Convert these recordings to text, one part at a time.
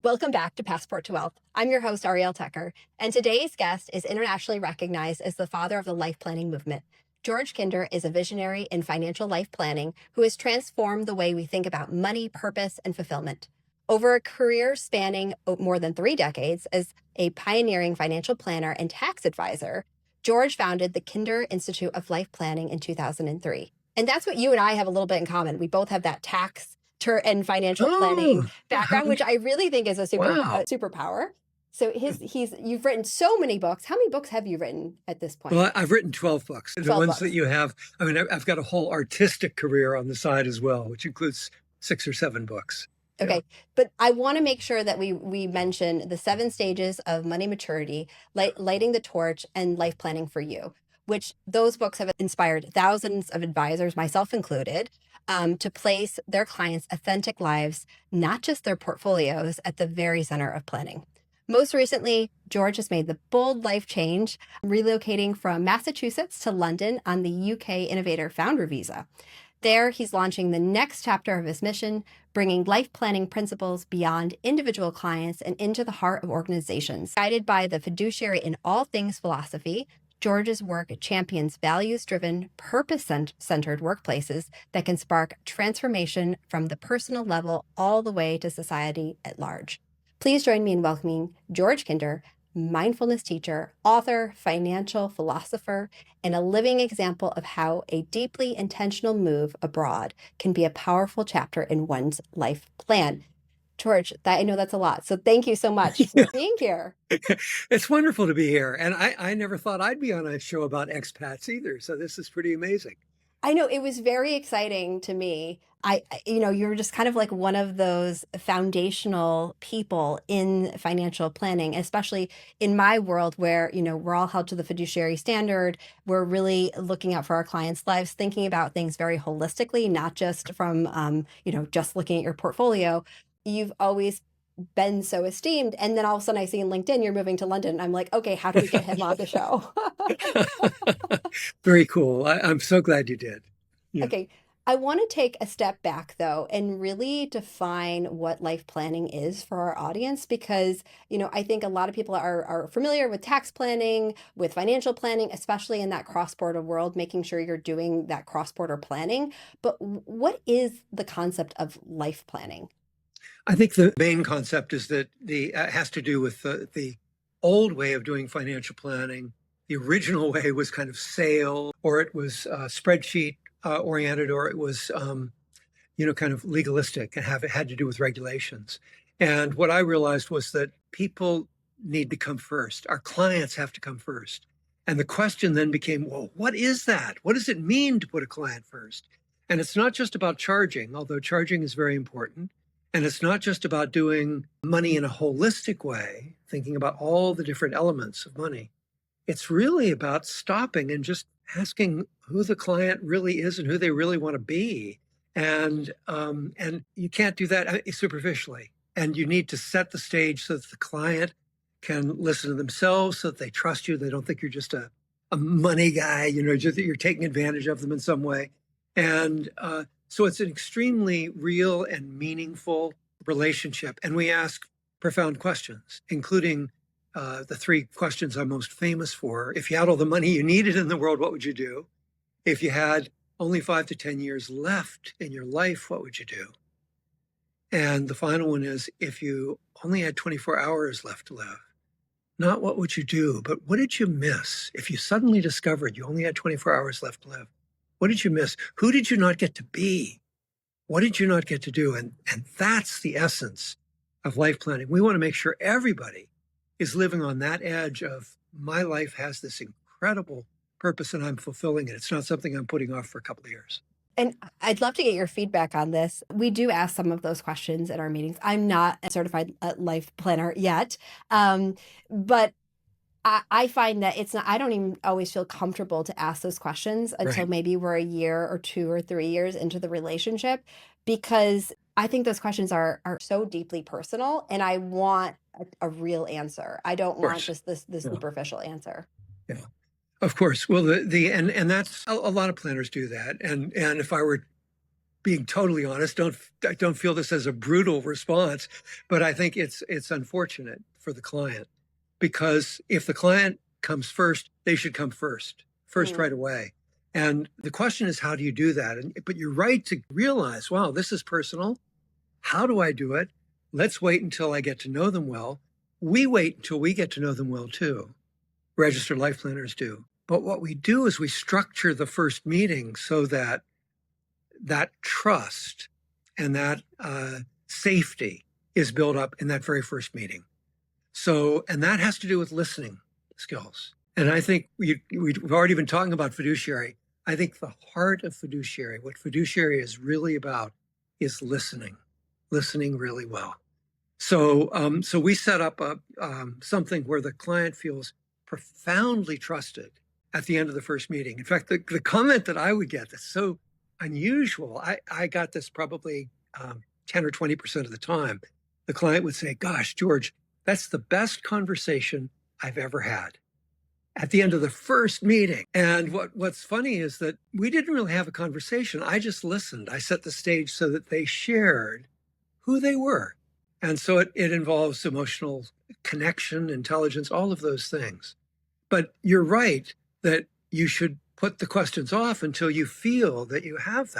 Welcome back to Passport to Wealth. I'm your host, Ariel Tucker, and today's guest is internationally recognized as the father of the life planning movement. George Kinder is a visionary in financial life planning who has transformed the way we think about money, purpose, and fulfillment. Over a career spanning more than 3 decades as a pioneering financial planner and tax advisor, George founded the Kinder Institute of Life Planning in 2003. And that's what you and I have a little bit in common. We both have that tax and financial planning Oh, background, which I really think is a wow. superpower. So you've written so many books. How many books have you written at this point? Well, I've written 12 books. The 12 ones that books. you have, I mean, I've got a whole artistic career on the side as well, which includes 6 or 7 books. Yeah. Okay. But I want to make sure that we mention the 7 stages of money maturity, lighting the torch, and life planning for you, which those books have inspired thousands of advisors, myself included, to place their clients' authentic lives, not just their portfolios, at the very center of planning. Most recently, George has made the bold life change, relocating from Massachusetts to London on the UK Innovator founder visa. There, he's launching the next chapter of his mission, bringing life planning principles beyond individual clients and into the heart of organizations. Guided by the fiduciary-in-all-things philosophy, George's work champions values-driven, purpose-centered workplaces that can spark transformation from the personal level all the way to society at large. Please join me in welcoming George Kinder, mindfulness teacher, author, financial philosopher, and a living example of how a deeply intentional move abroad can be a powerful chapter in one's life plan. George, I know that's a lot. So thank you so much for being here. It's wonderful to be here. And I never thought I'd be on a show about expats either. So this is pretty amazing. I know it was very exciting to me. You're just kind of like one of those foundational people in financial planning, especially in my world where, we're all held to the fiduciary standard. We're really looking out for our clients' lives, thinking about things very holistically, not just from, just looking at your portfolio. You've always been so esteemed. And then all of a sudden I see in LinkedIn, you're moving to London. I'm like, okay, how do we get him on the show? Very cool. I'm so glad you did. Yeah. Okay, I want to take a step back though and really define what life planning is for our audience because, I think a lot of people are familiar with tax planning, with financial planning, especially in that cross-border world, making sure you're doing that cross-border planning. But what is the concept of life planning? I think the main concept is that the has to do with the old way of doing financial planning. The original way was kind of sale, or it was spreadsheet oriented, or it was kind of legalistic and it had to do with regulations. And what I realized was that people need to come first. Our clients have to come first. And the question then became, well, what is that? What does it mean to put a client first? And it's not just about charging, although charging is very important. And it's not just about doing money in a holistic way, thinking about all the different elements of money. It's really about stopping and just asking who the client really is and who they really want to be. And you can't do that superficially. And you need to set the stage so that the client can listen to themselves, so that they trust you. They don't think you're just a money guy, just that you're taking advantage of them in some way. And so it's an extremely real and meaningful relationship. And we ask profound questions, including the 3 questions I'm most famous for. If you had all the money you needed in the world, what would you do? If you had only 5 to 10 years left in your life, what would you do? And the final one is, if you only had 24 hours left to live, not what would you do, but what did you miss? If you suddenly discovered you only had 24 hours left to live, what did you miss? Who did you not get to be? What did you not get to do? And that's the essence of life planning. We want to make sure everybody is living on that edge of, my life has this incredible purpose and I'm fulfilling it. It's not something I'm putting off for a couple of years. And I'd love to get your feedback on this. We do ask some of those questions at our meetings. I'm not a certified life planner yet, but I find that it's not, I don't even always feel comfortable to ask those questions until Right. maybe we're a year or 2 or 3 years into the relationship, because I think those questions are so deeply personal and I want a real answer. I don't Of want course. just this Yeah. superficial answer. Yeah. Of course. Well, and that's a lot of planners do that. And if I were being totally honest, don't feel this as a brutal response, but I think it's unfortunate for the client, because if the client comes first, they should come first right away. And the question is, how do you do that? But you're right to realize, wow, this is personal. How do I do it? Let's wait until I get to know them well. We wait until we get to know them well too. Registered life planners do. But what we do is we structure the first meeting so that that trust and that safety is built up in that very first meeting. So, and that has to do with listening skills. And I think we've already been talking about fiduciary. I think the heart of fiduciary, what fiduciary is really about, is listening really well. So, so we set up something where the client feels profoundly trusted at the end of the first meeting. In fact, the comment that I would get that's so unusual, I got this probably 10 or 20% of the time. The client would say, gosh, George, that's the best conversation I've ever had at the end of the first meeting. And what's funny is that we didn't really have a conversation. I just listened. I set the stage so that they shared who they were. And so it involves emotional connection, intelligence, all of those things. But you're right that you should put the questions off until you feel that you have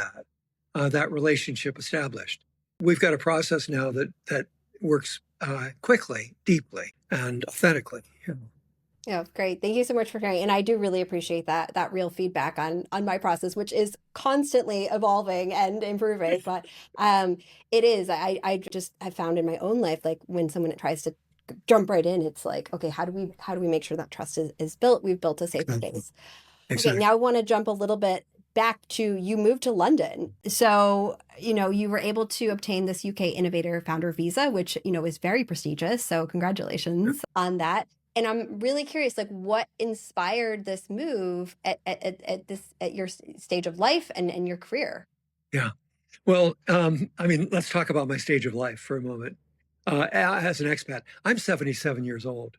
that relationship established. We've got a process now that works quickly, deeply, and authentically. Yeah, great. Thank you so much for sharing. And I do really appreciate that real feedback on my process, which is constantly evolving and improving. But it is. I found in my own life, like when someone tries to jump right in, it's like, okay, how do we make sure that trust is built? We've built a safe space. Exactly. Okay, now I want to jump a little bit back to, you moved to London. So, you were able to obtain this UK Innovator founder visa, which, is very prestigious. So congratulations on that. And I'm really curious, like, what inspired this move at your stage of life and your career? Yeah. Well, let's talk about my stage of life for a moment. As an expat, I'm 77 years old.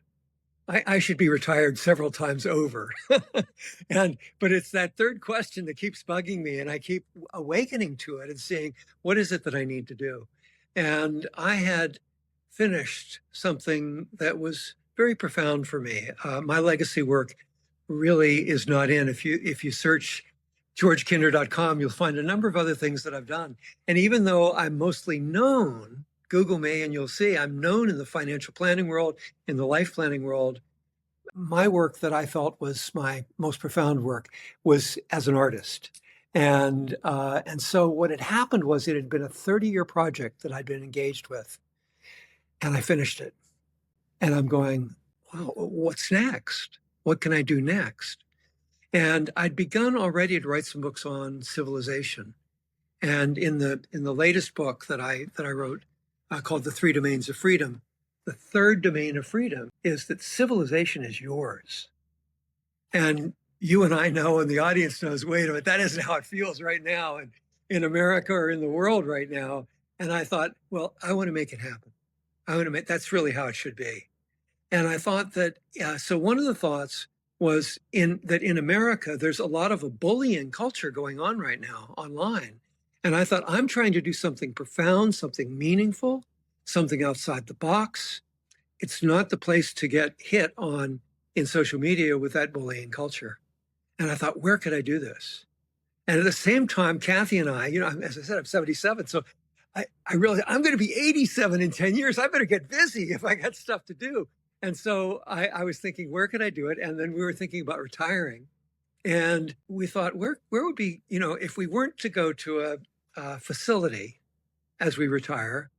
I should be retired several times over. But it's that third question that keeps bugging me, and I keep awakening to it and seeing, what is it that I need to do? And I had finished something that was very profound for me. My legacy work really is not in. If you search georgekinder.com, you'll find a number of other things that I've done. And even though I'm mostly known, Google me and you'll see I'm known in the financial planning world, in the life planning world. My work that I felt was my most profound work was as an artist. And so what had happened was, it had been a 30-year project that I'd been engaged with, and I finished it. And I'm going, wow, what's next? What can I do next? And I'd begun already to write some books on civilization. And in the latest book that I wrote, called The Three Domains of Freedom, the third domain of freedom is that civilization is yours. And you and I know, and the audience knows, wait a minute, that isn't how it feels right now in America or in the world right now. And I thought, well, I want to make it happen. That's really how it should be. And I thought that, so one of the thoughts was in America, there's a lot of a bullying culture going on right now online. And I thought, I'm trying to do something profound, something meaningful, something outside the box. It's not the place to get hit on in social media with that bullying culture. And I thought, where could I do this? And at the same time, Kathy and I, as I said, I'm 77. So I realized I'm going to be 87 in 10 years. I better get busy if I got stuff to do. And so I was thinking, where could I do it? And then we were thinking about retiring. And we thought, where would be, if we weren't to go to a facility as we retire,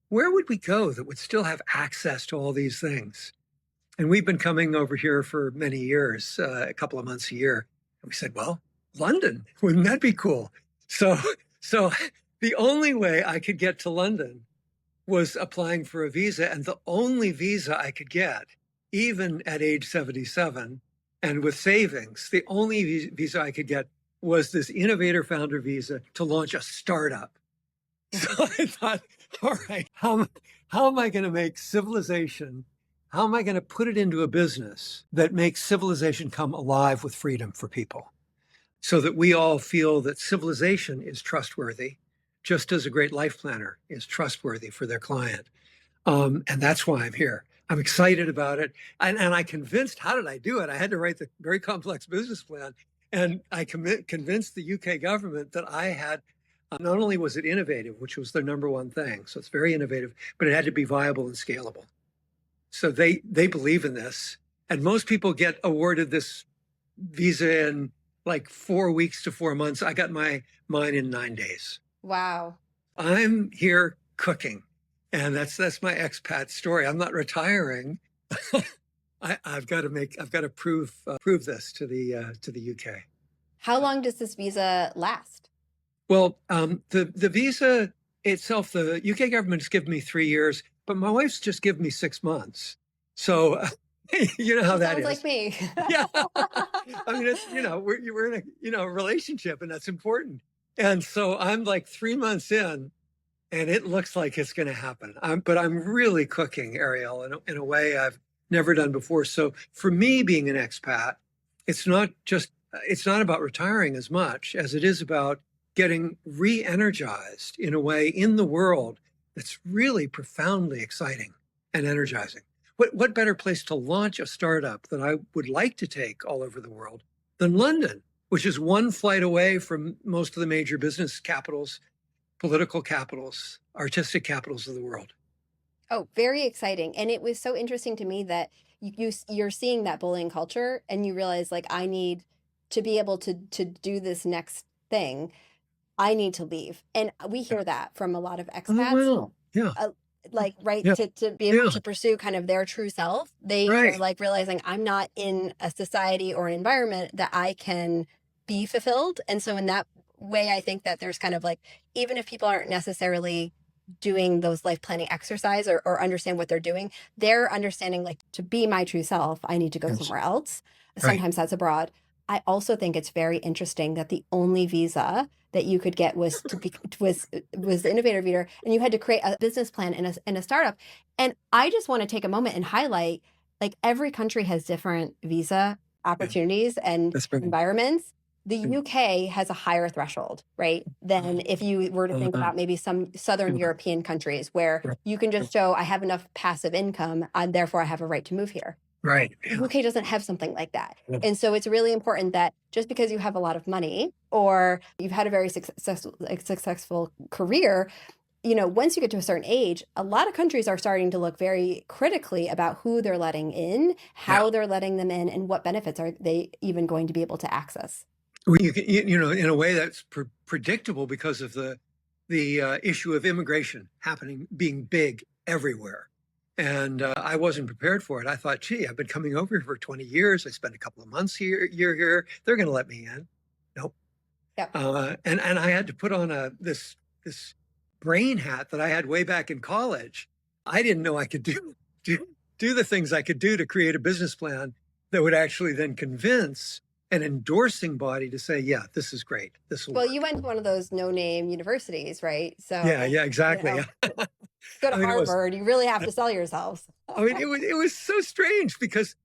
where would we go that would still have access to all these things? And we've been coming over here for many years, a couple of months a year. And we said, well, London, wouldn't that be cool? So the only way I could get to London was applying for a visa. And the only visa I could get, even at age 77 and with savings, the only visa I could get was this Innovator founder visa to launch a startup. So I thought, all right, how am I going to make civilization, how am I going to put it into a business that makes civilization come alive with freedom for people, so that we all feel that civilization is trustworthy, just as a great life planner is trustworthy for their client. And that's why I'm here. I'm excited about it. And I convinced, how did I do it? I had to write the very complex business plan. And I convinced the UK government that I had, not only was it innovative, which was their number one thing, so it's very innovative, but it had to be viable and scalable. So they believe in this. And most people get awarded this visa in like 4 weeks to 4 months. I got mine in 9 days. Wow. I'm here cooking. And that's my expat story. I'm not retiring. I've got to prove this to the UK. How long does this visa last? Well, the visa itself, the UK government has given me 3 years, but my wife's just given me 6 months. So you know how that is. Sounds like me. Yeah, I mean, it's we're in a relationship, and that's important. And so I'm like 3 months in. And it looks like it's going to happen. But I'm really cooking, Ariel, in a way I've never done before. So for me, being an expat, it's not about retiring as much as it is about getting re-energized in a way in the world that's really profoundly exciting and energizing. What better place to launch a startup that I would like to take all over the world than London, which is one flight away from most of the major business capitals, political capitals, artistic capitals of the world. Oh, very exciting. And it was so interesting to me that you're seeing that bullying culture and you realize like, I need to be able to do this next thing. I need to leave. And we hear that from a lot of expats. Oh, well, yeah. To be able to pursue kind of their true self. They are like realizing I'm not in a society or an environment that I can be fulfilled. And so in that way, I think that there's kind of like, even if people aren't necessarily doing those life planning exercise or understand what they're doing, they're understanding like, to be my true self, I need to go somewhere else. Sometimes that's abroad. I also think it's very interesting that the only visa that you could get was the Innovator visa, and you had to create a business plan in a startup. And I just want to take a moment and highlight, like, every country has different visa opportunities and environments. The UK has a higher threshold, right, than if you were to think about maybe some Southern European countries where you can just show I have enough passive income, and therefore I have a right to move here. Right. The UK doesn't have something like that. And so it's really important that just because you have a lot of money or you've had a very successful career, once you get to a certain age, a lot of countries are starting to look very critically about who they're letting in, how they're letting them in, and what benefits are they even going to be able to access. Well, in a way that's predictable because of the issue of immigration being big everywhere. And I wasn't prepared for it. I thought, gee, I've been coming over here for 20 years. I spent a couple of months here. They're going to let me in. Nope. Yep. And I had to put on this brain hat that I had way back in college. I didn't know I could do the things I could do to create a business plan that would actually then convince an endorsing body to say, yeah, this is great. This will work. You went to one of those no-name universities, right? So yeah, exactly. Go to Harvard. You really have to sell yourselves. I mean, it was so strange because,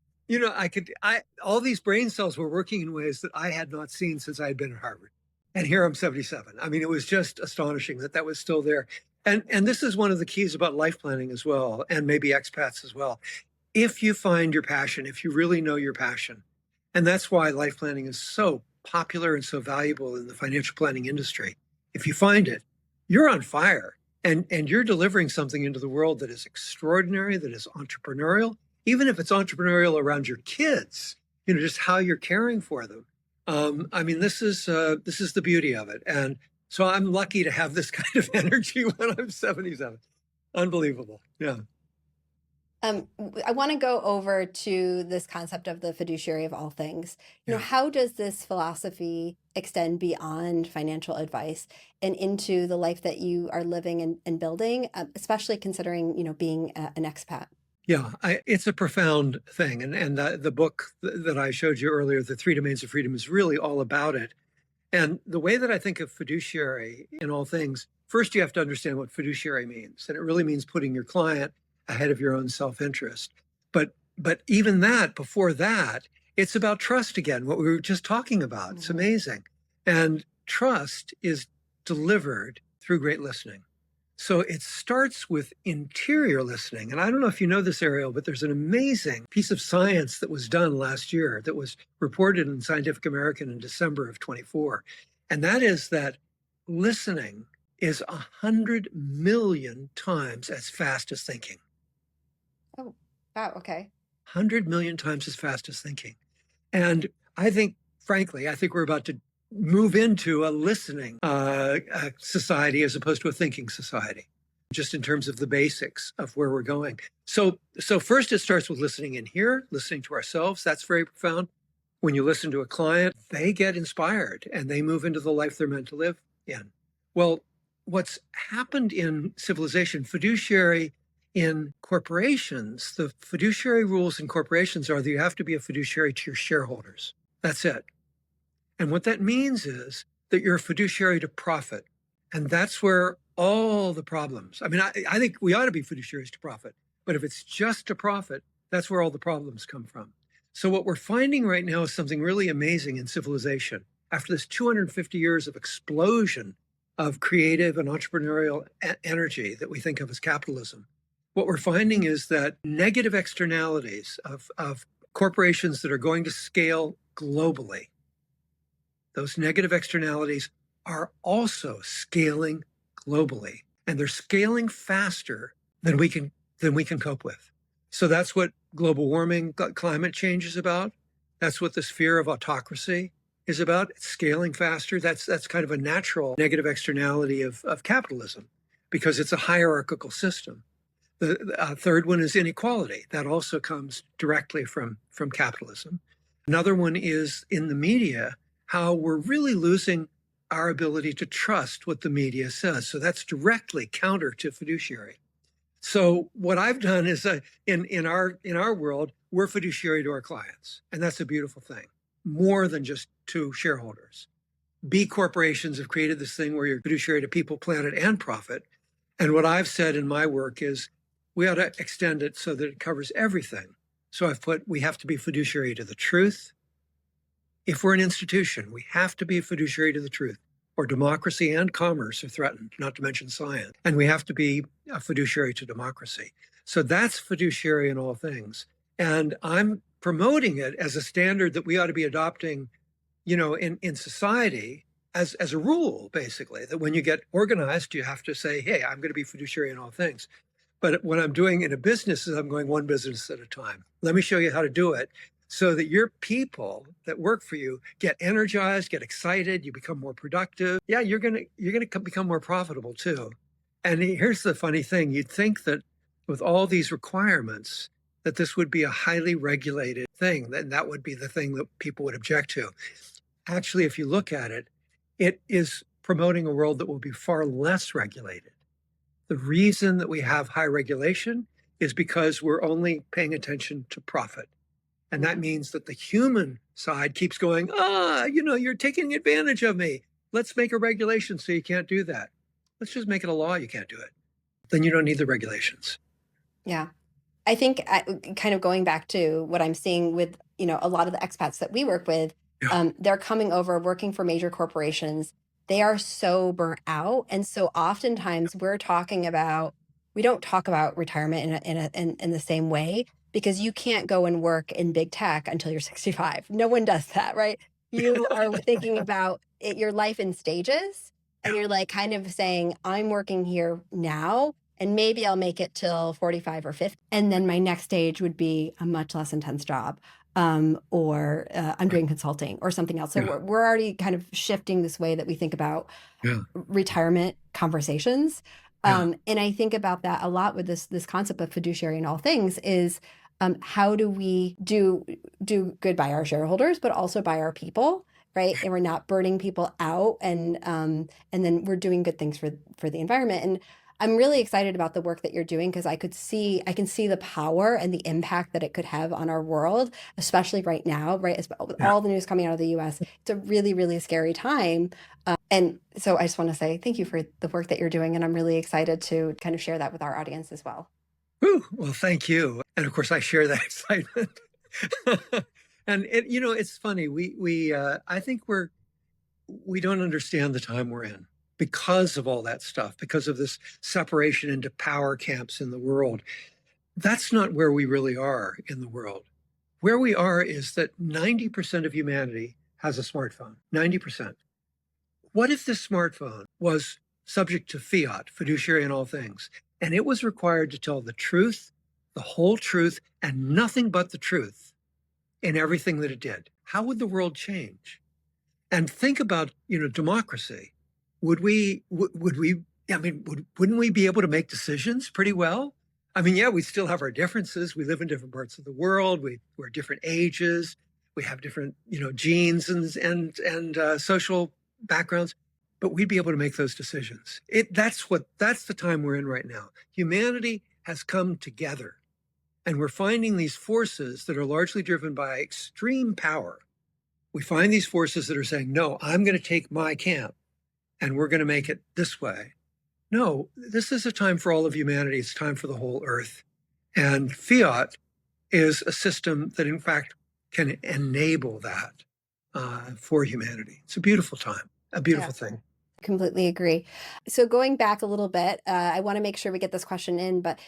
all these brain cells were working in ways that I had not seen since I had been at Harvard. And here I'm 77. I mean, it was just astonishing that was still there. And this is one of the keys about life planning as well, and maybe expats as well. If you find your passion, if you really know your passion, and that's why life planning is so popular and so valuable in the financial planning industry. If you find it, you're on fire and you're delivering something into the world that is extraordinary, that is entrepreneurial, even if it's entrepreneurial around your kids, just how you're caring for them. I mean, this is the beauty of it. And so I'm lucky to have this kind of energy when I'm 77. Unbelievable. Yeah. I want to go over to this concept of the fiduciary of all things. How does this philosophy extend beyond financial advice and into the life that you are living and building, especially considering, being an expat? Yeah, it's a profound thing. And the book that I showed you earlier, The 3 Domains of Freedom, is really all about it. And the way that I think of fiduciary in all things, first you have to understand what fiduciary means. And it really means putting your client ahead of your own self-interest. But even that, before that, it's about trust again, what we were just talking about. It's amazing. And trust is delivered through great listening. So it starts with interior listening. And I don't know if you know this, Ariel, but there's an amazing piece of science that was done last year that was reported in Scientific American in December of 24. And that is that listening is 100 million times as fast as thinking. Oh, wow. Okay. 100 million times as fast as thinking. And I think, frankly, we're about to move into a listening society as opposed to a thinking society, just in terms of the basics of where we're going. So first it starts with listening in here, listening to ourselves. That's very profound. When you listen to a client, they get inspired and they move into the life they're meant to live in. Well, what's happened in civilization, fiduciary in corporations, the fiduciary rules in corporations are that you have to be a fiduciary to your shareholders. That's it. And what that means is that you're a fiduciary to profit. And that's where all the problems, I mean, I think we ought to be fiduciaries to profit, but if it's just to profit, that's where all the problems come from. So what we're finding right now is something really amazing in civilization. After this 250 years of explosion of creative and entrepreneurial energy that we think of as capitalism, what we're finding is that negative externalities of corporations that are going to scale globally, those negative externalities are also scaling globally, and they're scaling faster than we can cope with. So that's what global warming, climate change is about. That's what this fear of autocracy is about. It's scaling faster. That's kind of a natural negative externality of capitalism because it's a hierarchical system. The third one is inequality. That also comes directly from capitalism. Another one is in the media, how we're really losing our ability to trust what the media says. So that's directly counter to fiduciary. So what I've done is in our world, we're fiduciary to our clients. And that's a beautiful thing, more than just to shareholders. B corporations have created this thing where you're fiduciary to people, planet, and profit. And what I've said in my work is we ought to extend it so that it covers everything. So I've put, we have to be fiduciary to the truth. If we're an institution, we have to be a fiduciary to the truth, or democracy and commerce are threatened, not to mention science. And we have to be a fiduciary to democracy. So that's fiduciary in all things. And I'm promoting it as a standard that we ought to be adopting, in society as a rule, basically, that when you get organized, you have to say, hey, I'm going to be fiduciary in all things. But what I'm doing in a business is I'm going one business at a time. Let me show you how to do it so that your people that work for you get energized, get excited, you become more productive. Yeah, you're going to become more profitable too. And here's the funny thing. You'd think that with all these requirements, that this would be a highly regulated thing, and that would be the thing that people would object to. Actually, if you look at it, it is promoting a world that will be far less regulated. The reason that we have high regulation is because we're only paying attention to profit. And that means that the human side keeps going, you're taking advantage of me. Let's make a regulation so you can't do that. Let's just make it a law you can't do it. Then you don't need the regulations. Yeah. I think kind of going back to what I'm seeing with, a lot of the expats that we work with, they're coming over, working for major corporations. They are so burnt out. And so oftentimes we don't talk about retirement in the same way, because you can't go and work in big tech until you're 65. No one does that, right? You are thinking about your life in stages, and you're like kind of saying, I'm working here now, and maybe I'll make it till 45 or 50. And then my next stage would be a much less intense job, or I'm doing consulting or something else. So we're already kind of shifting this way that we think about retirement conversations. And I think about that a lot with this concept of fiduciary in all things is, how do we do good by our shareholders, but also by our people, right? And we're not burning people out, and then we're doing good things for the environment. And I'm really excited about the work that you're doing, because I can see the power and the impact that it could have on our world, especially right now, right? With all the news coming out of the US, it's a really, really scary time. And so I just want to say thank you for the work that you're doing. And I'm really excited to kind of share that with our audience as well. Whew, well, thank you. And of course, I share that excitement. And it's funny. I think we don't understand the time we're in. because of all that stuff, because of this separation into power camps in the world. That's not where we really are in the world. Where we are is that 90% of humanity has a smartphone, 90%. What if this smartphone was subject to fiat, fiduciary in all things, and it was required to tell the truth, the whole truth, and nothing but the truth in everything that it did? How would the world change? And think about, democracy. Would we, wouldn't we be able to make decisions pretty well? I mean, yeah, we still have our differences. We live in different parts of the world. We're different ages. We have different, genes and social backgrounds, but we'd be able to make those decisions. That's the time we're in right now. Humanity has come together, and we're finding these forces that are largely driven by extreme power. We find these forces that are saying, no, I'm going to take my camp and we're going to make it this way. No, this is a time for all of humanity. It's time for the whole earth. And fiat is a system that, in fact, can enable that for humanity. It's a beautiful time, a beautiful thing. Completely agree. So going back a little bit, I want to make sure we get this question in, but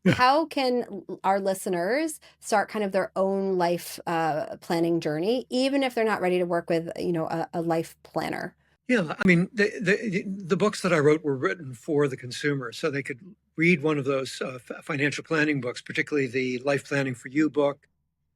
how can our listeners start kind of their own life planning journey, even if they're not ready to work with, a life planner? Yeah, I mean, the books that I wrote were written for the consumer, so they could read one of those financial planning books, particularly the Life Planning for You book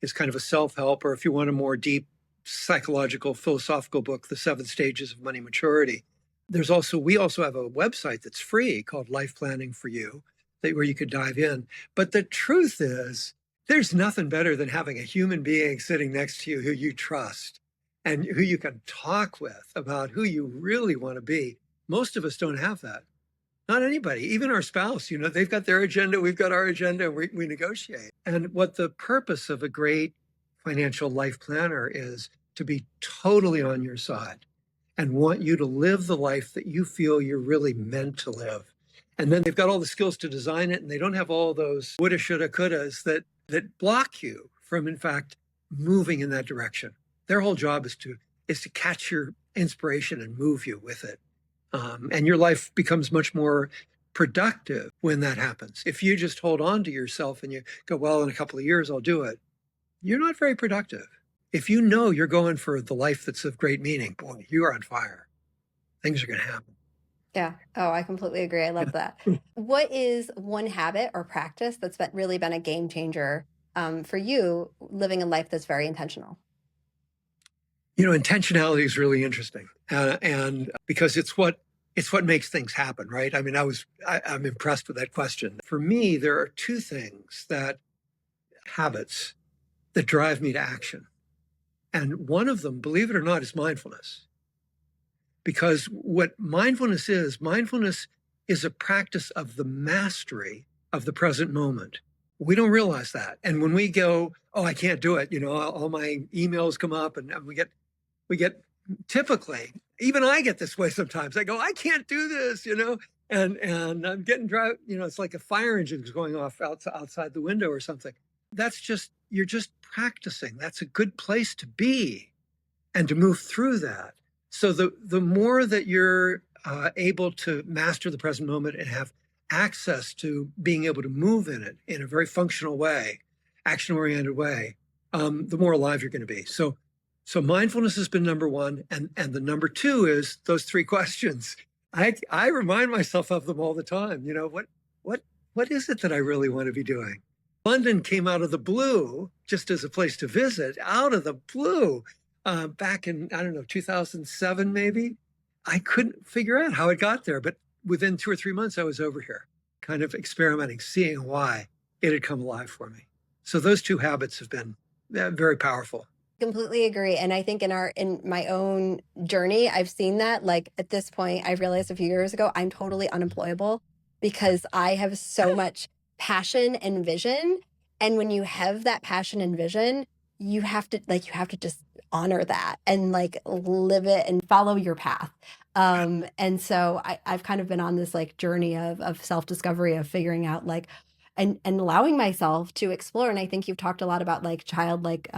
is kind of a self-help, or if you want a more deep psychological, philosophical book, The 7 Stages of Money Maturity. We also have a website that's free called Life Planning for You, where you could dive in. But the truth is, there's nothing better than having a human being sitting next to you who you trust and who you can talk with about who you really want to be. Most of us don't have that. Not anybody, even our spouse, they've got their agenda, we've got our agenda, and we negotiate. And what the purpose of a great financial life planner is to be totally on your side and want you to live the life that you feel you're really meant to live. And then they've got all the skills to design it, and they don't have all those woulda, shoulda, couldas that block you from, in fact, moving in that direction. Their whole job is to catch your inspiration and move you with it. And your life becomes much more productive when that happens. If you just hold on to yourself and you go, well, in a couple of years, I'll do it, you're not very productive. If you know you're going for the life that's of great meaning, boy, you are on fire. Things are going to happen. Yeah. Oh, I completely agree. I love that. What is one habit or practice that's really been a game changer for you living a life that's very intentional? Intentionality is really interesting, and because it's what makes things happen, right? I mean, I'm impressed with that question. For me, there are 2 habits that drive me to action, and one of them, believe it or not, is mindfulness. Because what mindfulness is a practice of the mastery of the present moment. We don't realize that, and when we go, oh, I can't do it, all my emails come up, and we get typically, even I get this way sometimes. I go, I can't do this, and I'm getting dry. It's like a fire engine is going off outside the window or something. You're just practicing. That's a good place to be and to move through that. So the more that you're able to master the present moment and have access to being able to move in it in a very functional way, action-oriented way, the more alive you're going to be. So mindfulness has been number 1. And the number 2 is those 3 questions. I remind myself of them all the time. What is it that I really want to be doing? London came out of the blue, just as a place to visit, out of the blue, back in, 2007, maybe. I couldn't figure out how it got there, but within 2 or 3 months, I was over here, kind of experimenting, seeing why it had come alive for me. So those 2 habits have been very powerful. Completely agree. And I think in my own journey, I've seen that. Like at this point, I realized a few years ago, I'm totally unemployable because I have so much passion and vision. And when you have that passion and vision, you have to just honor that and live it and follow your path. And so I've kind of been on this journey of self-discovery, of figuring out and allowing myself to explore. And I think you've talked a lot about childlike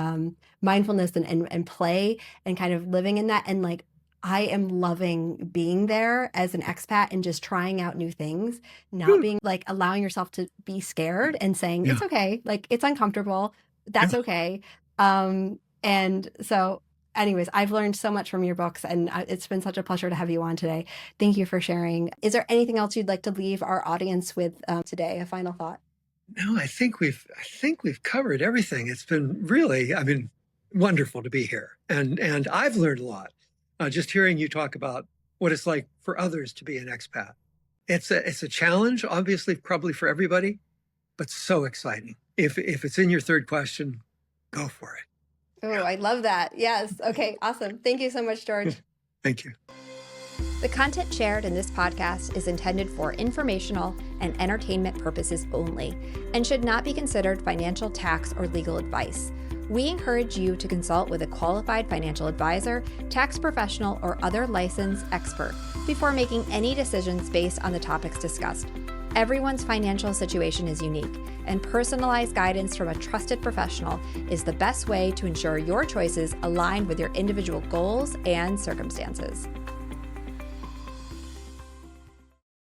mindfulness and play and kind of living in that. And I am loving being there as an expat and just trying out new things, not Good. being like allowing yourself to be scared and saying, Yeah. it's okay. Like it's uncomfortable. That's Yeah. okay. And so anyways, I've learned so much from your books and it's been such a pleasure to have you on today. Thank you for sharing. Is there anything else you'd like to leave our audience with today? A final thought? No, I think we've covered everything. It's been really, wonderful to be here, and I've learned a lot. Just hearing you talk about what it's like for others to be an expat. It's a challenge, obviously, probably for everybody, but so exciting. If it's in your third question, go for it. Oh, I love that. Yes. Okay. Awesome. Thank you so much, George. Thank you. The content shared in this podcast is intended for informational and entertainment purposes only and should not be considered financial, tax, or legal advice. We encourage you to consult with a qualified financial advisor, tax professional, or other licensed expert before making any decisions based on the topics discussed. Everyone's financial situation is unique, and personalized guidance from a trusted professional is the best way to ensure your choices align with your individual goals and circumstances.